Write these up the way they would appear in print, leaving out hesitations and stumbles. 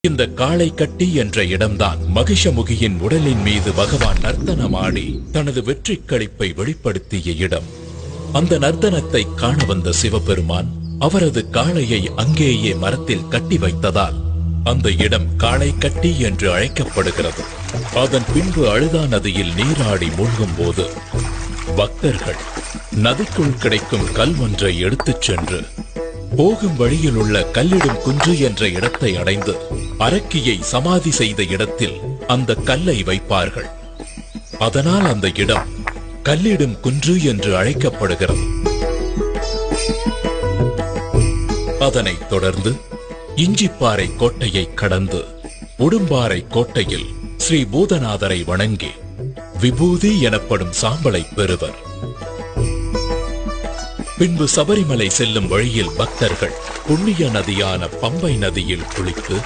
இந்த காளை கட்டி என்ற இடம்தான் மகிஷமுகியின் உடலின் மீது பகவான் நர்த்தனமாடி தனது வெற்றி களிப்பை வெளிப்படுத்திய இடம். அந்த நர்த்தனத்தை காண வந்த சிவபெருமான் அவரது காளையை அங்கேயே மரத்தில் கட்டி வைத்ததால் அந்த இடம் காளை கட்டி என்று அழைக்கப்படுகிறது. அதன் பின்பு அழுதா நதியில் நீராடி மூழ்கும் போது பக்தர்கள் நதிக்குள் கிடைக்கும் கல் ஒன்றை எடுத்துச் சென்று போகும் வழியில் உள்ள கல்லிடும் குன்று என்ற இடத்தை அடைந்து அரக்கியை சமாதி செய்த இடத்தில் அந்த கல்லை வைப்பார்கள். அதனால் அந்த இடம் கல்லிடும் குன்று என்று அழைக்கப்படுகிறது. அதனைத் தொடர்ந்து இஞ்சிப்பாறை கோட்டையை கடந்து உடும்பாறை கோட்டையில் ஸ்ரீ பூதநாதரை வணங்கி விபூதி எனப்படும் சாம்பலை பெறுவர். பின்பு சபரிமலை செல்லும் வழியில் பக்தர்கள் புண்ணிய நதியான பம்பை நதியில் குளித்து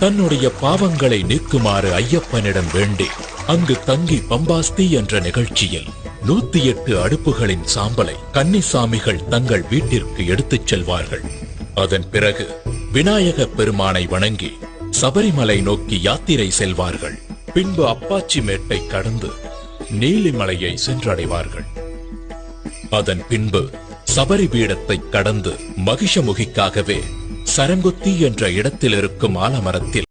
தன்னுடைய பாவங்களை நீக்குமாறு ஐயப்பனிடம் வேண்டி அங்கு தங்கி பம்பாஸ்தி என்ற நிகழ்ச்சியில் 108 அடுப்புகளின் சாம்பலை கன்னிசாமிகள் தங்கள் வீட்டிற்கு எடுத்துச் செல்வார்கள். அதன் பிறகு விநாயக பெருமானை வணங்கி சபரிமலை நோக்கி யாத்திரை செல்வார்கள். பின்பு அப்பாச்சி மேட்டை கடந்து நீலிமலையை சென்றடைவார்கள். அதன் பின்பு சபரி பீடத்தை கடந்து மகிஷமுகிக்காகவே சரங்குத்தி என்ற இடத்தில் இருக்கும் ஆலமரத்தில்